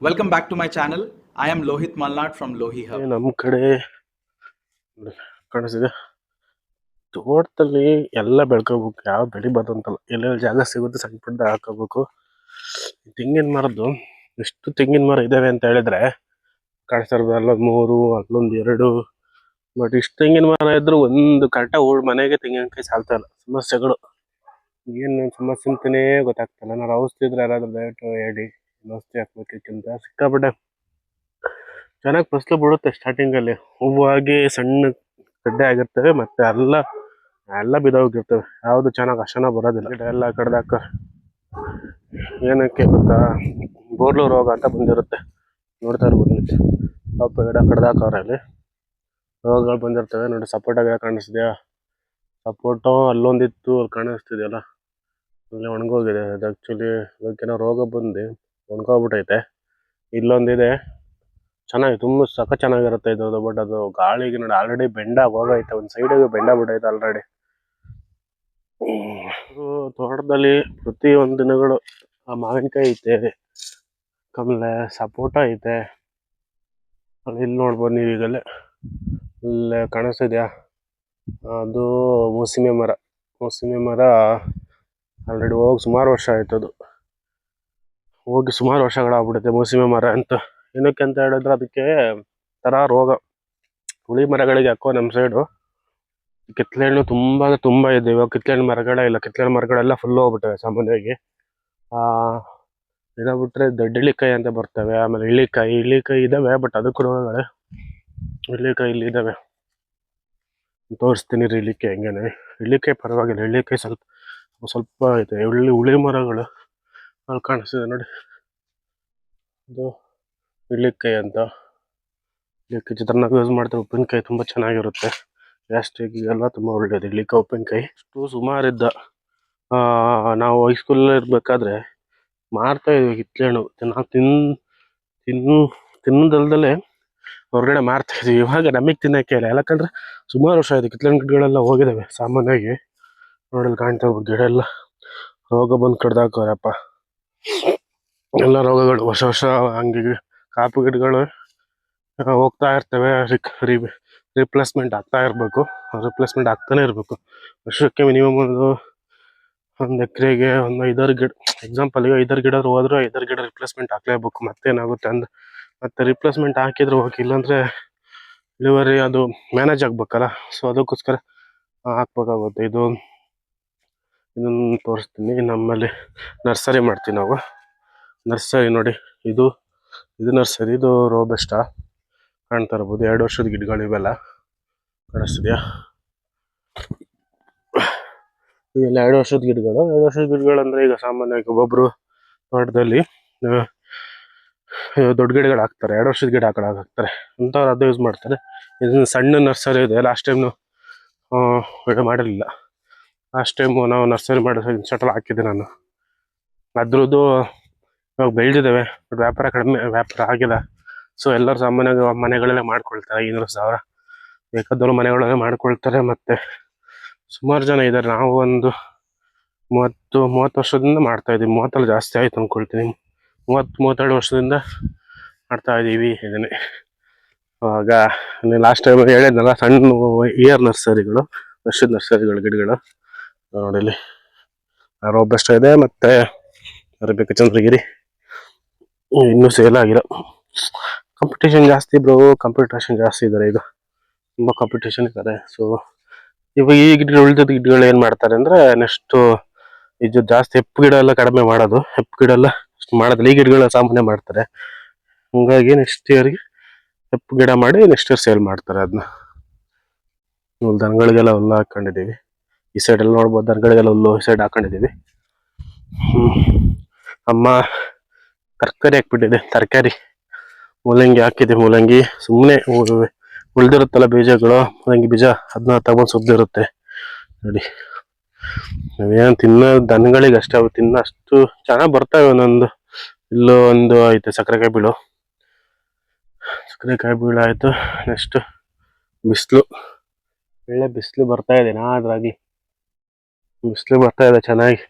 Welcome back to my channel. I am Lohit Malnad from Lohi Hub. ನಮ್ಮ ಕಡೆ ಕಾಣಿಸಿದೆ ತೋಟದಲ್ಲಿ ಎಲ್ಲ ಬೆಳ್ಕೋಬೇಕು, ಯಾವ ಬೆಳಿಬಾರ್ದು ಅಂತಲ್ಲ, ಎಲ್ಲೆಲ್ಲಿ ಜಾಗ ಸಿಗುತ್ತೆ ಸಣ್ಣ ಪುಟ್ಟ ಹಾಕೋಬೇಕು. ತೆಂಗಿನ ಮರದ್ದು ಎಷ್ಟು ತೆಂಗಿನ ಮರ ಇದಾವೆ ಅಂತ ಹೇಳಿದ್ರೆ ಕಾಣಿಸ್ತಾ ಇರೋದು ಅಲ್ಲೊಂದು 3, ಅಲ್ಲೊಂದು 2. ಬಟ್ ಇಷ್ಟು ತೆಂಗಿನ ಮರ ಇದ್ರು ಒಂದು ಕರೆಕ್ಟಾಗಿ ಮನೆಗೆ ತೆಂಗಿನಕಾಯಿ ಸಾಲ್ತಾ ಇಲ್ಲ. ಸಮಸ್ಯೆಗಳು ಏನು ಸಮಸ್ಯೆ ಅಂತಾನೇ ಗೊತ್ತಾಗ್ತಲ್ಲ. ನಾನು ಔಷಧಿ ಇದ್ರೆ ಯಾರಾದ್ರೂ ದಯವಿಟ್ಟು ಹೇಳಿ, ಔಷಧಿ ಹಾಕ್ಬೇಕಿಂತ ಸಿಕ್ಕಾಪಟ್ಟೆ ಚೆನ್ನಾಗಿ ಫಸಲು ಬಿಡುತ್ತೆ. ಸ್ಟಾರ್ಟಿಂಗಲ್ಲಿ ಹೂವಾಗಿ ಸಣ್ಣ ಗಡ್ಡೆ ಆಗಿರ್ತವೆ, ಮತ್ತೆ ಎಲ್ಲ ಬಿದ್ದೋಗಿರ್ತವೆ. ಯಾವುದು ಚೆನ್ನಾಗಿ ಅರ್ಶನ ಬರೋದಿಲ್ಲ. ಗಿಡ ಎಲ್ಲ ಕಡ್ದಾಕ ಏನಕ್ಕೆ ಗೊತ್ತಾ, ಬೋರ್ಲು ರೋಗ ಅಂತ ಬಂದಿರುತ್ತೆ. ನೋಡ್ತಾ ಇರ್ಬೋದು ನೀವು, ಪಾಪ ಗಿಡ ಕಡ್ದಾಕವ್ರಲ್ಲಿ ರೋಗಗಳು ಬಂದಿರ್ತವೆ. ನೋಡಿ ಸಪೋಟ ಗಿಡ ಕಾಣಿಸ್ತಿದ್ಯಾ? ಸಪೋಟೋ ಅಲ್ಲೊಂದಿತ್ತು, ಅಲ್ಲಿ ಕಾಣಿಸ್ತಿದೆಯಲ್ಲ, ಅಲ್ಲಿ ಒಣಗೋಗಿದೆ. ಅದು ಆ್ಯಕ್ಚುಲಿ ಅದಕ್ಕೇನೋ ರೋಗ ಬಂದು ಒಣಗೋಗ್ಬಿಟ್ಟೈತೆ. ಇಲ್ಲೊಂದಿದೆ ಚೆನ್ನಾಗಿ, ತುಂಬ ಸಖ ಚೆನ್ನಾಗಿರುತ್ತೆ ಇದು. ಬಟ್ ಅದು ಗಾಳಿಗೆ ನೋಡಿ ಆಲ್ರೆಡಿ ಬೆಂಡಾಗಿ ಹೋಗೈತೆ, ಒಂದು ಸೈಡಿಗೆ ಬೆಂಡಾಗ್ಬಿಟ್ಟೈತೆ ಆಲ್ರೆಡಿ. ತೋಟದಲ್ಲಿ ಪ್ರತಿಯೊಂದು ದಿನಗಳು ಮಾವಿನಕಾಯಿ ಐತೆ, ಆಮೇಲೆ ಸಪೋಟ ಐತೆ. ಅಲ್ಲಿ ಇಲ್ಲಿ ನೋಡ್ಬೋದು ನೀವು, ಈಗಲ್ಲೇ ಇಲ್ಲೇ ಕಾಣಿಸ್ತಿದ್ಯಾ? ಅದು ಮೂಸಂಬಿ ಮರ ಆಲ್ರೆಡಿ ಹೋಗಿ ಸುಮಾರು ವರ್ಷ ಆಯ್ತು. ಅದು ಹೋಗಿ ಸುಮಾರು ವರ್ಷಗಳಾಗ್ಬಿಡುತ್ತೆ ಮೂಸಂಬಿ ಮರ ಅಂತ. ಏನಕ್ಕೆ ಅಂತ ಹೇಳಿದ್ರೆ ಅದಕ್ಕೆ ತರ ರೋಗ. ಹುಳಿ ಮರಗಳಿಗೆ ಹಾಕೋ ನಮ್ಮ ಸೈಡು ಕಿತ್ಲೆ ಹಣ್ಣು ತುಂಬಾ ಇದೆ. ಇವಾಗ ಕಿತ್ಲೆ ಹಣ್ಣು ಮರಗಳೇ ಇಲ್ಲ, ಕಿತ್ಲೆ ಹಣ್ಣು ಮರಗಳೆಲ್ಲ ಫುಲ್ ಹೋಗ್ಬಿಟ್ಟವೆ ಸಾಮಾನ್ಯವಾಗಿ. ಇದ ಬಿಟ್ರೆ ದೊಡ್ಡಳಿಕಾಯಿ ಅಂತ ಬರ್ತವೆ, ಆಮೇಲೆ ಇಳಿಕಾಯಿ ಇದಾವೆ. ಬಟ್ ಅದಕ್ಕೂ ರೋಗಗಳೇ. ಇಳಿಕಾಯಿ ಇಲ್ಲಿ ಇದಾವೆ, ತೋರಿಸ್ತೀನಿ. ಇಳಿಕಾಯಿ ಹೆಂಗೇನೆ, ಇಳಿಕಾಯಿ ಪರವಾಗಿಲ್ಲ, ಇಳಿಕಾಯಿ ಸ್ವಲ್ಪ ಐತೆ. ಹುಳಿ ಮರಗಳು ಅಲ್ಲಿ ಕಾಣಿಸ್ತಿದೆ ನೋಡಿ, ಅದು ಇಳಿಕಾಯಿ ಅಂತ. ಇಳಿಕಾಯಿ ಚಿತ್ರಾನ್ನ ಯೂಸ್ ಮಾಡ್ತಾರೆ. ಉಪ್ಪಿನಕಾಯಿ ತುಂಬ ಚೆನ್ನಾಗಿರುತ್ತೆ, ಗ್ಯಾಸ್ಟ್ರಿಕ್ಗೆಲ್ಲ ತುಂಬ ಒಳ್ಳೇದು ಇಳಿಕಾಯಿ ಉಪ್ಪಿನಕಾಯಿ. ಅಷ್ಟು ಸುಮಾರಿದ್ದ. ನಾವು ಹೈಸ್ಕೂಲಲ್ಲಿ ಇರಬೇಕಾದ್ರೆ ಮಾರ್ತಾ ಇದ್ವಿ ಕಿತ್ಲೆ ಹಣ್ಣು. ನಾವು ತಿನ್ನೋದಲ್ದಲೆ ಹೊರಗಡೆ ಮಾರ್ತಾ ಇದ್ವಿ. ಇವಾಗ ನಮಗೆ ತಿನ್ನೋಕ್ಕೆ ಇಲ್ಲ, ಯಾಕಂದ್ರೆ ಸುಮಾರು ವರ್ಷ ಆಯ್ತು. ಕಿತ್ಲೆ ಹಣ್ಣು ಗಿಡಗಳೆಲ್ಲ ಹೋಗಿದ್ದಾವೆ ಸಾಮಾನ್ಯವಾಗಿ. ನೋಡಲ್ಲಿ ಕಾಣ್ತಾ ಹೋಗಿ ಗಿಡ ಎಲ್ಲ ರೋಗ ಬಂದು ಕಡ್ದಾಕವ್ರಪ್ಪ. ಎಲ್ಲ ರೋಗಗಳು ವರ್ಷ ಹಂಗೆ ಕಾಪು ಗಿಡಗಳು ಹೋಗ್ತಾ ಇರ್ತವೆ. ರಿಪ್ಲೇಸ್ಮೆಂಟ್ ಆಗ್ತಾ ಇರಬೇಕು, ರಿಪ್ಲೇಸ್ಮೆಂಟ್ ಆಗ್ತಾನೆ ಇರಬೇಕು. ವರ್ಷಕ್ಕೆ ಮಿನಿಮಮ್ ಒಂದು ಎಕರೆಗೆ ಒಂದು 5 ಗಿಡ, ಎಕ್ಸಾಂಪಲ್ 5 ಗಿಡ ಹೋದ್ರೆ 5 ಗಿಡ ರಿಪ್ಲೇಸ್ಮೆಂಟ್ ಹಾಕ್ಲೇಬೇಕು. ಮತ್ತೇನಾಗುತ್ತೆ ಅಂದ್ರೆ ಮತ್ತೆ ರಿಪ್ಲೇಸ್ಮೆಂಟ್ ಹಾಕಿದ್ರೆ ಹೋಗಿ, ಇಲ್ಲಾಂದ್ರೆ ಇಳುವರಿ ಅದು ಮ್ಯಾನೇಜ್ ಆಗ್ಬೇಕಲ್ಲ. ಸೊ ಅದಕ್ಕೋಸ್ಕರ ಹಾಕ್ಬೇಕಾಗುತ್ತೆ. ಇದನ್ನು ತೋರಿಸ್ತೀನಿ. ನಮ್ಮಲ್ಲಿ ನರ್ಸರಿ ಮಾಡ್ತೀವಿ ನಾವು. ನರ್ಸರಿ ನೋಡಿ, ಇದು ನರ್ಸರಿ. ಇದು ರೋಬಸ್ಟ ಕಾಣ್ತಾ ಇರ್ಬೋದು. 2 ವರ್ಷದ ಗಿಡಗಳು ಇವೆಲ್ಲ ಕಾಣಿಸ್ತಿದ್ಯಾ? ಇವೆಲ್ಲ 2 ವರ್ಷದ ಗಿಡಗಳು. 2 ವರ್ಷದ ಗಿಡಗಳು ಅಂದ್ರೆ ಈಗ ಸಾಮಾನ್ಯವಾಗಿ ಒಬ್ಬೊಬ್ರು ತೋಟದಲ್ಲಿ ದೊಡ್ಡ ಗಿಡಗಳು ಹಾಕ್ತಾರೆ, 2 ವರ್ಷದ ಗಿಡ ಹಾಕ್ತಾರೆ ಅಂಥವ್ರು ಅದು ಯೂಸ್ ಮಾಡ್ತಾರೆ. ಇದನ್ನ ಸಣ್ಣ ನರ್ಸರಿ ಇದೆ. ಲಾಸ್ಟ್ ಟೈಮ್ ವಿಡಿಯೋ ಮಾಡಿರಲಿಲ್ಲ. ಲಾಸ್ಟ್ ಟೈಮು ನಾವು ನರ್ಸರಿ ಮಾಡಿದ್ರೆ ಇನ್ಸ್ಟಾಟಲ್ಲಿ ಹಾಕಿದ್ದೆ ನಾನು. ಅದ್ರದ್ದು ಇವಾಗ ಬೆಳೆದಿದ್ದಾವೆ, ಬಟ್ ವ್ಯಾಪಾರ ಆಗಿಲ್ಲ. ಸೊ ಎಲ್ಲರೂ ಸಾಮಾನ್ಯವಾಗಿ ಮನೆಗಳಲ್ಲೇ ಮಾಡ್ಕೊಳ್ತಾರೆ. 500,000 ಬೇಕಾದವರು ಮನೆಗಳಲ್ಲೇ ಮಾಡ್ಕೊಳ್ತಾರೆ. ಮತ್ತೆ ಸುಮಾರು ಜನ ಇದ್ದಾರೆ. ನಾವು ಒಂದು 30 ವರ್ಷದಿಂದ ಮಾಡ್ತಾ ಇದ್ದೀವಿ. 30 ಜಾಸ್ತಿ ಆಯ್ತು ಅಂದ್ಕೊಳ್ತೀನಿ. 32 ವರ್ಷದಿಂದ ಮಾಡ್ತಾ ಇದ್ದೀವಿ ಇದನ್ನೇ. ಆವಾಗ ಲಾಸ್ಟ್ ಟೈಮ್ ಹೇಳಿದ್ನಲ್ಲ, ಸಣ್ಣ ಇಯರ್ ನರ್ಸರಿಗಳು, ವರ್ಷದ ನರ್ಸರಿಗಳು ಗಿಡಗಳು ನೋಡಿ. ರೋಬಸ್ಟ ಇದೆ, ಮತ್ತೆ ಅರೇಬಿಕಾ ಚಂದ್ರಗಿರಿ ಇನ್ನೂ ಸೇಲ್ ಆಗಿಲ್ಲ. ಕಾಂಪಿಟೇಷನ್ ಜಾಸ್ತಿ ಬ್ರೋ, ಕಾಂಪಿಟೇಷನ್ ಜಾಸ್ತಿ ಇದ್ದಾರೆ. ಈಗ ತುಂಬ ಕಾಂಪಿಟೇಷನ್ ಇದ್ದಾರೆ. ಸೊ ಇವಾಗ ಈ ಉಳಿದ ಗಿಡಗಳು ಏನು ಮಾಡ್ತಾರೆ ಅಂದರೆ, ನೆಕ್ಸ್ಟ್ ಇದು ಜಾಸ್ತಿ ಹೆಪ್ಪು ಗಿಡ ಎಲ್ಲ ಕಡಿಮೆ ಮಾಡೋದು. ಹೆಪ್ಪು ಗಿಡ ಎಲ್ಲ ಅಷ್ಟು ಮಾಡೋದಿಲ್ಲ, ಈ ಗಿಡಗಳ ಸಾಮಾನ್ಯ ಮಾಡ್ತಾರೆ. ಹಂಗಾಗಿ ನೆಕ್ಸ್ಟ್ ಇಯರ್ಗೆ ಹೆಪ್ಪು ಗಿಡ ಮಾಡಿ ನೆಕ್ಸ್ಟ್ ಇಯರ್ ಸೇಲ್ ಮಾಡ್ತಾರೆ. ಅದನ್ನ ದನಗಳಿಗೆಲ್ಲ ಹುಲ್ಲು ಹಾಕೊಂಡಿದ್ದೀವಿ. ಈ ಸೈಡ್ ಎಲ್ಲ ನೋಡ್ಬೋದು, ದನಗಳಿಗೆಲ್ಲ ಹುಲ್ಲು ಈ ಸೈಡ್ ಹಾಕೊಂಡಿದ್ದೀವಿ. ಅಮ್ಮ ತರಕಾರಿ ಹಾಕ್ಬಿಟ್ಟಿದೆ, ತರಕಾರಿ ಮೂಲಂಗಿ ಹಾಕಿದೆ. ಮೂಲಂಗಿ ಸುಮ್ಮನೆ ಉಳ್ದಿರುತ್ತಲ್ಲ ಬೀಜಗಳು, ಮೂಲಂಗಿ ಬೀಜ, ಅದನ್ನ ತಗೊಂಡು ಸುಬ್ದಿರುತ್ತೆ ನೋಡಿ. ನಾವೇನು ತಿನ್ನೋ ದನಗಳಿಗೆ ಅಷ್ಟೇ, ಅವು ತಿನ್ನೋ ಅಷ್ಟು ಚೆನ್ನಾಗಿ ಬರ್ತವೆ. ಇಲ್ಲೂ ಒಂದು ಐತೆ ಸಕ್ಕರೆಕಾಯಿ ಬೀಳು ಆಯ್ತು. ನೆಕ್ಸ್ಟ್ ಒಳ್ಳೆ ಬಿಸಿಲು ಬರ್ತಾ ಇದೆ. ಅದ್ರಾಗಿ ಬಿಸಿಲು ಬರ್ತಾ ಇದೆ ಚೆನ್ನಾಗಿ.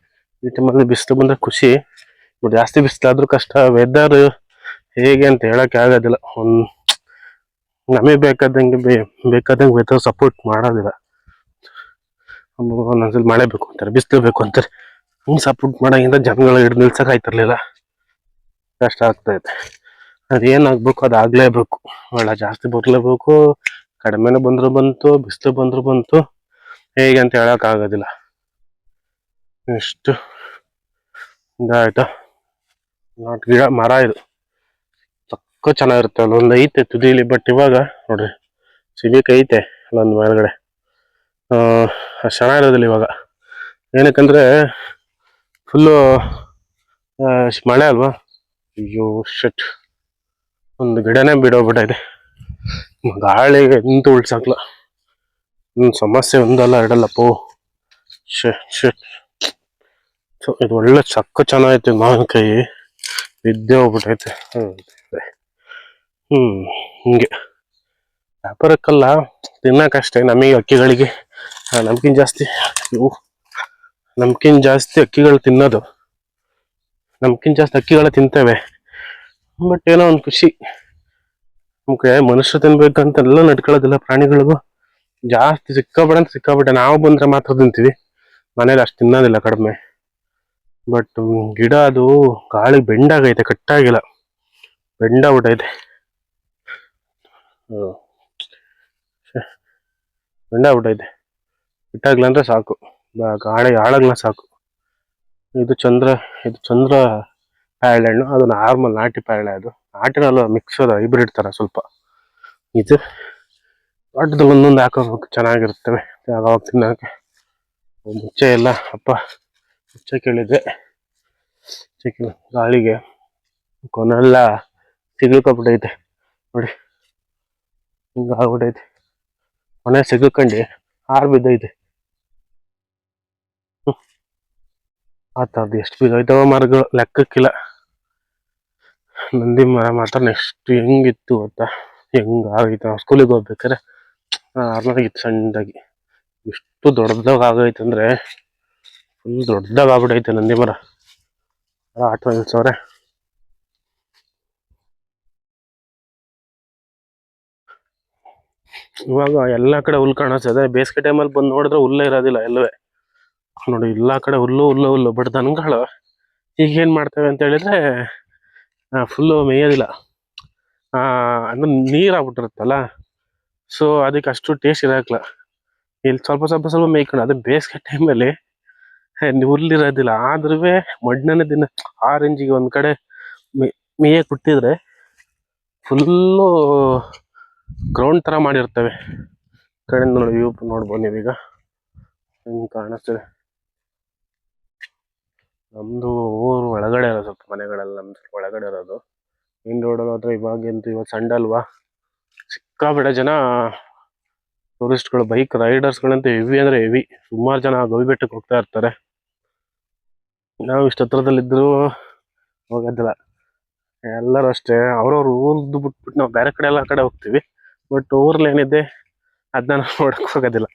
ಈ ಟೈಮಲ್ಲಿ ಬಿಸಿಲು ಬಂದ್ರೆ ಖುಷಿ, ಬಟ್ ಜಾಸ್ತಿ ಬಿಸಿಲಾದ್ರೂ ಕಷ್ಟ. ವೆದರ್ ಹೇಗೆ ಅಂತ ಹೇಳಕ್ಕೆ ಆಗೋದಿಲ್ಲ. ನಮಗೆ ಬೇಕಾದಂಗೆ ವೆದರ್ ಸಪೋರ್ಟ್ ಮಾಡೋದಿಲ್ಲ. ಒಂದೊಂದ್ಸಲಿ ಮಳೆ ಬೇಕು ಅಂತಾರೆ, ಬಿಸಿಲು ಬೇಕು ಅಂತಾರೆ. ಹಿಂಗೆ ಸಪೋರ್ಟ್ ಮಾಡೋಂಗಿಂತ ಜನಗಳು ಹಿಡಿದು ನಿಲ್ಸಕ್ಕೆ ಆಯ್ತಿರ್ಲಿಲ್ಲ. ಕಷ್ಟ ಆಗ್ತೈತೆ. ಅದೇನಾಗಬೇಕು ಅದಾಗಲೇಬೇಕು. ಮಳೆ ಜಾಸ್ತಿ ಬರಲೇಬೇಕು, ಕಡಿಮೆನೂ ಬಂದರೂ ಬಂತು, ಬಿಸಿಲು ಬಂದರೂ ಬಂತು. ಹೇಗೆ ಅಂತ ಹೇಳೋಕ್ಕಾಗೋದಿಲ್ಲ. ಎಷ್ಟು ಇದಾಯ್ತಾ ನಾಟ್ ಗಿಡ ಮರ ಇದು ಸಕ್ಕ ಚೆನ್ನಾಗಿರುತ್ತೆ. ಅಲ್ಲೊಂದು ಐತೆ ತುದಿಲಿ, ಬಟ್ ಇವಾಗ ನೋಡ್ರಿ ಸಿಬಿಕ್ ಐತೆ ಅಲ್ಲೊಂದು ಮೇಲ್ಗಡೆ. ಅಷ್ಟು ಚೆನ್ನಾಗಿರೋದಿಲ್ಲ ಇವಾಗ. ಏನಕ್ಕಂದ್ರೆ ಫುಲ್ಲು ಮಳೆ ಅಲ್ವಾ. ಅಯ್ಯೋ ಶಟ್, ಒಂದು ಗಿಡನೇ ಬಿಡೋಗ್ಬಿಟ್ಟೈತೆ. ಗಾಳಿಗೆ ನಿಂತು ಉಳ್ಸಕ್ಲ. ಸಮಸ್ಯೆ ಒಂದಲ್ಲ ಎರಡಲ್ಲಪ್ಪೋ. ಶಟ್ ಸೊ ಇದು ಒಳ್ಳೆ ಚಕ್ಕ ಚೆನ್ನಾಗೈತೆ. ಮಾವಿನಕಾಯಿ ಬಿದ್ದೆ ಹೋಗ್ಬಿಟ್ಟೈತೆ. ಹಿಂಗೆ ವ್ಯಾಪಾರಕ್ಕಲ್ಲ, ತಿನ್ನಕ್ಕಷ್ಟೇ. ನಮಗೆ ಅಕ್ಕಿಗಳಿಗೆ ನಮ್ಗಿಂತ ಜಾಸ್ತಿ ಅಕ್ಕಿಗಳು ತಿನ್ನೋದು. ನಮ್ಗಿಂತ ಜಾಸ್ತಿ ಅಕ್ಕಿಗಳು ತಿಂತೇವೆ. ಬಟ್ ಏನೋ ಒಂದು ಖುಷಿ. ನಮ್ಗೆ ಮನುಷ್ಯರು ತಿನ್ಬೇಕಂತೆಲ್ಲ ನಡ್ಕೊಳ್ಳೋದಿಲ್ಲ. ಪ್ರಾಣಿಗಳಿಗೂ ಜಾಸ್ತಿ ಸಿಕ್ಕಾಪಟ್ಟೆ ನಾವು ಬಂದ್ರೆ ಮಾತ್ರ ತಿಂತೀವಿ. ಮನೇಲಿ ಅಷ್ಟು ತಿನ್ನೋದಿಲ್ಲ, ಕಡಿಮೆ. ಬಟ್ ಗಿಡ ಅದು ಗಾಳಿಗೆ ಬೆಂಡಾಗೈತೆ, ಕಟ್ಟಾಗಿಲ್ಲ, ಬೆಂಡಾಗ್ಬಿಟ್ಟೈತೆ. ಬೆಂಡಾಗ್ಬಿಟ್ಟೈತೆ. ಬಿಟ್ಟಾಗ್ಲ ಅಂದ್ರೆ ಸಾಕು, ಗಾಳಿ ಆಳಗ್ಲ ಸಾಕು. ಇದು ಚಂದ್ರ ಪ್ಯಾರಳೆಹಣ್ಣು. ಅದು ನಾರ್ಮಲ್ ನಾಟಿ ಪ್ಯಾರಳೆ. ಅದು ನಾಟಿನಲ್ಲ, ಮಿಕ್ಸ್ ಅದ, ಹೈಬ್ರಿಡ್ ತರ ಸ್ವಲ್ಪ. ಇದು ತೋಟದಲ್ಲಿ ಒಂದೊಂದು ಹಾಕೋಬೇಕು, ಚೆನ್ನಾಗಿರ್ತವೆ ಯಾವಾಗ ತಿನ್ನೋಕೆ. ಮುಚ್ಚೆ ಎಲ್ಲ ಅಪ್ಪ ಮುಚ್ಚೆ ಕೇಳಿದ್ರೆ ಗಾಳಿಗೆ ಕೊನೆಲ್ಲ ಸಿಗ್ಲಿಕ್ಕಾಗ್ಬಿಟ್ಟೈತೆ ನೋಡಿ. ಹಿಂಗಾಗ್ಬಿಟ್ಟೈತೆ. ಕೊನೆ ಸಿಗ್ಕೊಂಡು ಹಾರು ಬಿದ್ದೈತೆ. ಆ ಥರದ್ದು ಎಷ್ಟು ಬಿದ್ದೈತವ ಮರಗಳು, ಲೆಕ್ಕಕ್ಕಿಲ್ಲ. ನಂದಿ ಮರ ಮಾತ್ರ ನೆಕ್ಸ್ಟ್ ಹೆಂಗಿತ್ತು ಗೊತ್ತಾ, ಹೆಂಗಾಗೈತೆ. ನಾವು ಸ್ಕೂಲಿಗೆ ಹೋಗ್ಬೇಕಾರೆ ಆರ್ನಾಗಿತ್ತು ಸಣ್ಣದಾಗಿ. ಎಷ್ಟು ದೊಡ್ಡದಾಗ ಆಗೈತೆ ಅಂದ್ರೆ ಫುಲ್ ದೊಡ್ಡದಾಗ ಆಗ್ಬಿಟ್ಟೈತೆ ನಂದಿ ಮರ. ಆಟ ನಿಲ್ಸವ್ರೆ. ಇವಾಗ ಎಲ್ಲ ಕಡೆ ಹುಲ್ಲು ಕಾಣಿಸ್ತದೆ. ಬೇಸಿಗೆ ಟೈಮಲ್ಲಿ ಬಂದು ನೋಡಿದ್ರೆ ಹುಲ್ಲೇ ಇರೋದಿಲ್ಲ ಎಲ್ಲವೇ. ನೋಡಿ ಎಲ್ಲ ಕಡೆ ಹುಲ್ಲು. ಬಟ್ ದನಗಳು ಈಗ ಏನ್ ಮಾಡ್ತೇವೆ ಅಂತ ಹೇಳಿದ್ರೆ ಫುಲ್ಲು ಮೇಯೋದಿಲ್ಲ. ಅಂದ್ರೆ ನೀರಾಗ್ಬಿಟ್ಟಿರುತ್ತಲ್ಲ, ಸೊ ಅದಕ್ಕೆ ಅಷ್ಟು ಟೇಸ್ಟ್ ಇರಕ್ಲ. ಇಲ್ಲಿ ಸ್ವಲ್ಪ ಮೇಯ್ಕೊಂಡು. ಅದೇ ಬೇಸಿಗೆ ಟೈಮಲ್ಲಿ ಹುಲ್ಲಿರೋದಿಲ್ಲ. ಆದ್ರೂ ಮಣ್ಣನೇ ದಿನ ಆರೆಂಜಿಗೆ ಒಂದ್ ಕಡೆ ಮೇಯಕ್ ಬಿಟ್ಟಿದ್ರೆ ಫುಲ್ಲು ಗ್ರೌಂಡ್ ತರ ಮಾಡಿರ್ತವೆ. ಕಡೆ ನೋಡಿ ವ್ಯೂ ನೋಡ್ಬೋದು ನೀವೀಗ ಹೆಂಗ್ ಕಾಣಿಸ್ತದೆ. ನಮ್ದು ಊರು ಒಳಗಡೆ ಇರೋದು, ಸ್ವಲ್ಪ ಮನೆಗಳೆಲ್ಲ ನಮ್ದು ಒಳಗಡೆ ಇರೋದು. ಮೇನ್ ರೋಡಲ್ಲಿ ಹೋದ್ರೆ ಇವತ್ತು ಸಂಡೆ ಅಲ್ವಾ, ಸಿಕ್ಕಾಪಟ್ಟೆ ಜನ ಟೂರಿಸ್ಟ್ಗಳು, ಬೈಕ್ ರೈಡರ್ಸ್ಗಳಂತೂ ಹೆವಿ ಅಂದ್ರೆ ಹೆವಿ. ಸುಮಾರು ಜನ ಗವಿ ಬೆಟ್ಟಕ್ಕೆ ಹೋಗ್ತಾ ಇರ್ತಾರೆ. ನಾವು ಇಷ್ಟ ಹತ್ರದಲ್ಲಿದ್ದರೂ ಹೋಗೋದಿಲ್ಲ. ಎಲ್ಲರೂ ಅಷ್ಟೇ, ಅವ್ರವ್ರ ಊರ್ದು ಬಿಟ್ಬಿಟ್ಟು ನಾವು ಬೇರೆ ಕಡೆ ಎಲ್ಲ ಕಡೆ ಹೋಗ್ತೀವಿ. ಬಟ್ ಊರಲ್ಲಿ ಏನಿದೆ ಅದನ್ನ ನಾವು ನೋಡಕ್ ಹೋಗೋದಿಲ್ಲ.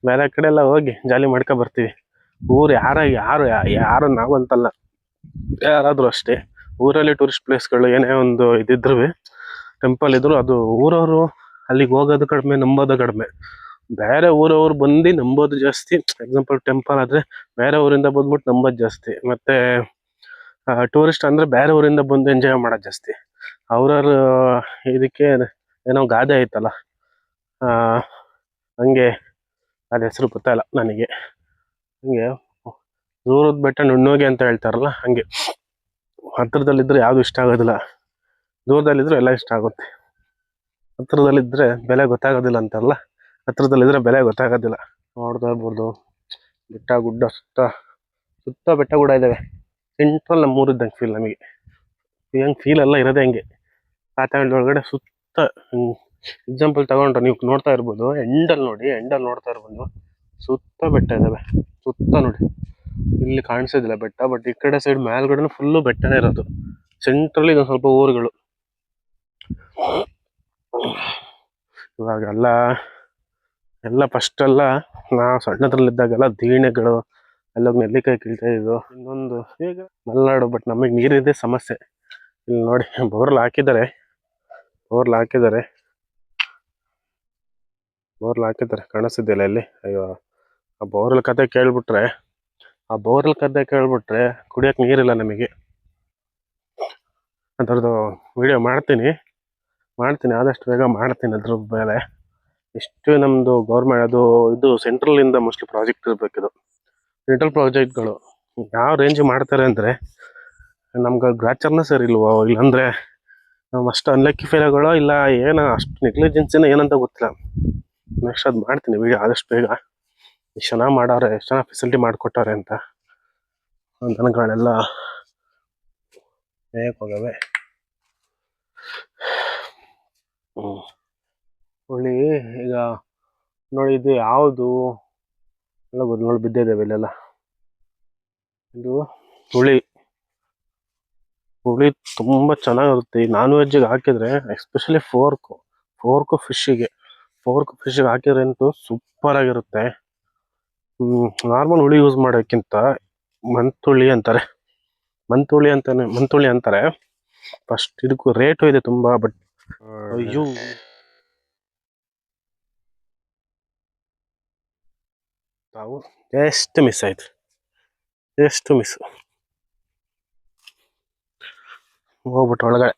ಬೇರೆ ಕಡೆ ಎಲ್ಲ ಹೋಗಿ ಜಾಲಿ ಮಾಡ್ಕೊ ಬರ್ತೀವಿ. ಊರು ಯಾರು ನಾವಂತಲ್ಲ, ಯಾರಾದ್ರೂ ಅಷ್ಟೇ. ಊರಲ್ಲಿ ಟೂರಿಸ್ಟ್ ಪ್ಲೇಸ್ಗಳು ಏನೇ ಒಂದು ಇದಿದ್ರು, ಟೆಂಪಲ್ ಇದ್ರು, ಅದು ಊರವರು ಅಲ್ಲಿಗೆ ಹೋಗೋದು ಕಡಿಮೆ, ನಂಬೋದು ಕಡಿಮೆ. ಬೇರೆ ಊರವ್ರು ಬಂದು ನಂಬೋದು ಜಾಸ್ತಿ. ಎಕ್ಸಾಂಪಲ್ ಟೆಂಪಲ್ ಆದ್ರೆ ಬೇರೆ ಊರಿಂದ ಬಂದ್ಬಿಟ್ಟು ನಂಬೋದು ಜಾಸ್ತಿ. ಮತ್ತೆ ಟೂರಿಸ್ಟ್ ಅಂದ್ರೆ ಬೇರೆ ಊರಿಂದ ಬಂದು ಎಂಜಾಯ್ ಮಾಡೋದು ಜಾಸ್ತಿ. ಅವ್ರವ್ರ ಇದಕ್ಕೆ ಏನೋ ಗಾದೆ ಐತಲ್ಲ, ಹಂಗೆ ಅದ ಹೆಸರು ಗೊತ್ತಾಯಿಲ್ಲ ನನಗೆ. ಹಂಗೆ ದೂರದ ಬೆಟ್ಟ ನುಣ್ಣೋಗಿ ಅಂತ ಹೇಳ್ತಾರಲ್ಲ, ಹಂಗೆ ಹತ್ರದಲ್ಲಿದ್ರೆ ಯಾವ್ದು ಇಷ್ಟ ಆಗೋದಿಲ್ಲ, ದೂರದಲ್ಲಿದ್ರೆ ಎಲ್ಲ ಇಷ್ಟ ಆಗುತ್ತೆ. ಹತ್ರದಲ್ಲಿದ್ರೆ ಬೆಲೆ ಗೊತ್ತಾಗೋದಿಲ್ಲ ಅಂತಾರಲ್ಲ, ಹತ್ರದಲ್ಲಿದ್ರೆ ಬೆಲೆ ಗೊತ್ತಾಗೋದಿಲ್ಲ. ನೋಡ್ತಾ ಇರ್ಬೋದು ಬೆಟ್ಟ ಗುಡ್ಡ, ಸುತ್ತ ಬೆಟ್ಟ ಗುಡ್ಡ ಇದ್ದಾವೆ. ಸೆಂಟ್ರಲ್ ನಮ್ಮೂರು ಇದ್ದಂಗೆ ಫೀಲ್ ನಮಗೆ. ಹೆಂಗೆ ಫೀಲ್ ಎಲ್ಲ ಇರೋದೇ ಹಂಗೆ. ಪಾತಾಳದ ಒಳಗಡೆ ಸುತ್ತ ಎಕ್ಸಾಂಪಲ್ ತಗೊಂಡ್ರೆ ನೀವು ನೋಡ್ತಾ ಇರ್ಬೋದು, ಎಂಡಲ್ಲಿ ನೋಡ್ತಾ ಇರ್ಬೋದು, ಸುತ್ತ ಬೆಟ್ಟ ಇದ್ದಾವೆ. ಸುತ್ತ ನೋಡಿ, ಇಲ್ಲಿ ಕಾಣಿಸೋದಿಲ್ಲ ಬೆಟ್ಟ, ಬಟ್ ಈ ಕಡೆ ಸೈಡ್ ಮೇಲ್ಗಡೆ ಫುಲ್ಲು ಬೆಟ್ಟನೇ ಇರೋದು. ಸೆಂಟ್ರಲ್ಲಿ ಇದೊಂದು ಸ್ವಲ್ಪ ಊರುಗಳು. ಇವಾಗೆಲ್ಲ ಫಸ್ಟ್ ಎಲ್ಲ ನಾವು ಸಣ್ಣದ್ರಲ್ಲಿದ್ದಾಗೆಲ್ಲ ದೀಣೆಗಳು ಅಲ್ಲೋಗಿ ನೆಲ್ಲಿಕಾಯಿ ಕೀಳ್ತಾ ಇದ್ವು. ಇನ್ನೊಂದು ಈಗ ಮಲೆನಾಡು, ಬಟ್ ನಮಗೆ ನೀರಿದೆ ಸಮಸ್ಯೆ. ಇಲ್ಲಿ ನೋಡಿ ಬೋರ್ಲ್ ಹಾಕಿದ್ದಾರೆ, ಬೋರ್ಲ್ ಹಾಕಿದ್ದಾರೆ, ಬೋರ್ಲ್ ಹಾಕಿದ್ದಾರೆ, ಕಾಣಿಸ್ತಿದ್ದಿಲ್ಲ ಇಲ್ಲಿ. ಅಯ್ಯೋ, ಆ ಬೋರ್ಲ್ ಕತೆ ಕೇಳ್ಬಿಟ್ರೆ, ಆ ಬೋರ್ಲ್ ಕತೆ ಕೇಳ್ಬಿಟ್ರೆ ಕುಡಿಯಕ್ಕೆ ನೀರಿಲ್ಲ ನಮಗೆ. ಅದರದ್ದು ವಿಡಿಯೋ ಮಾಡ್ತೀನಿ, ಆದಷ್ಟು ಬೇಗ ಮಾಡ್ತೀನಿ ಅದ್ರ ಮೇಲೆ. ಎಷ್ಟು ನಮ್ಮದು ಗೌರ್ಮೆಂಟ್ ಅದು ಇದು ಸೆಂಟ್ರಲಿಂದ ಮೋಸ್ಟ್ಲಿ ಪ್ರಾಜೆಕ್ಟ್ ಇರಬೇಕಿದು. ಸೆಂಟ್ರಲ್ ಪ್ರಾಜೆಕ್ಟ್ಗಳು ಯಾವ ರೇಂಜ್ ಮಾಡ್ತಾರೆ ಅಂದರೆ ನಮ್ಗೆ ಗ್ರಾಚಾರನ ಸರಿ ಇಲ್ವೋ, ಇಲ್ಲಾಂದರೆ ನಾವು ಅಷ್ಟು ಅನ್ಲಕ್ಕಿ ಫೇಲ್ಗಳೋ ಇಲ್ಲ ಏನೋ ಅಷ್ಟು ನೆಗ್ಲಿಜೆನ್ಸಿನ ಏನಂತ ಗೊತ್ತಿಲ್ಲ. ನೆಕ್ಸ್ಟ್ ಅದು ಮಾಡ್ತೀನಿ ವಿಡಿಯೋ ಆದಷ್ಟು ಬೇಗ. ಎಷ್ಟು ಚೆನ್ನಾಗಿ ಮಾಡವ್ರೆ, ಎಷ್ಟು ಚೆನ್ನಾಗಿ ಫೆಸಿಲಿಟಿ ಮಾಡಿಕೊಟ್ಟವ್ರೆ ಅಂತ ದನಗಳೆಲ್ಲ ಮೇಯಕ್ಕೆ ಹೋಗವೆ. ಹುಳಿ ಈಗ ನೋಡಿ, ಇದು ಯಾವುದು ಎಲ್ಲ ನೋಡಿ ಬಿದ್ದಿದ್ದಾವೆ ಇಲ್ಲೆಲ್ಲ. ಇದು ಹುಳಿ ತುಂಬ ಚೆನ್ನಾಗಿರುತ್ತೆ. ಈ ನಾನ್ ವೆಜ್ಜಿಗೆ ಹಾಕಿದ್ರೆ ಎಸ್ಪೆಷಲಿ ಫೋರ್ಕು ಫಿಶ್ಶಿಗೆ ಹಾಕಿದ್ರೆ ಅಂತೂ ಸೂಪರ್ ಆಗಿರುತ್ತೆ. ನಾರ್ಮಲ್ ಹುಳಿ ಯೂಸ್ ಮಾಡೋಕ್ಕಿಂತ ಮಂತುಳಿ ಅಂತಾರೆ. ಫಸ್ಟ್ ಇದಕ್ಕೂ ರೇಟು ಇದೆ ತುಂಬ. ಬಟ್ ಅಯ್ಯೋ, ತಾವು ಎಷ್ಟು ಮಿಸ್ ಆಯ್ತು, ಹೋಗ್ಬಿಟ್ಟು ಒಳಗಡೆ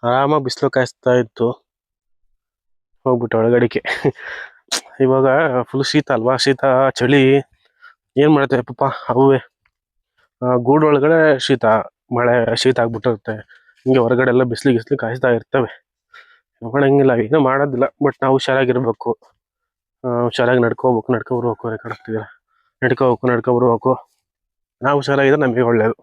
ಆರಾಮಾಗಿ ಬಿಸಿಲು ಕಾಯಿಸ್ತಾ ಇತ್ತು, ಹೋಗ್ಬಿಟ್ಟು ಒಳಗಡಿಕೆ. ಇವಾಗ ಫುಲ್ ಶೀತ ಅಲ್ವಾ, ಚಳಿ ಏನು ಮಾಡ್ತೇವೆ ಪಾಪ ಅವೇ. ಗೂಡು ಒಳಗಡೆ ಶೀತ ಆಗ್ಬಿಟ್ಟಿರುತ್ತೆ. ಹಿಂಗೆ ಹೊರಗಡೆ ಎಲ್ಲ ಬಿಸಿಲು ಕಾಯಿಸ್ತಾ ಇರ್ತವೆ. ಮಾಡಂಗಿಲ್ಲ, ಏನೂ ಮಾಡೋದಿಲ್ಲ. ಬಟ್ ನಾವು ಹುಷಾರಾಗಿರ್ಬೇಕು, ಹುಷಾರಾಗಿ ನಡ್ಕೊಬರ್ಬೇಕು. ನಡ್ಕೊಬರ್ಬೇಕು ನಾವು ಹುಷಾರಾಗಿದ್ರೆ ನಮಗೆ ಒಳ್ಳೆಯದು.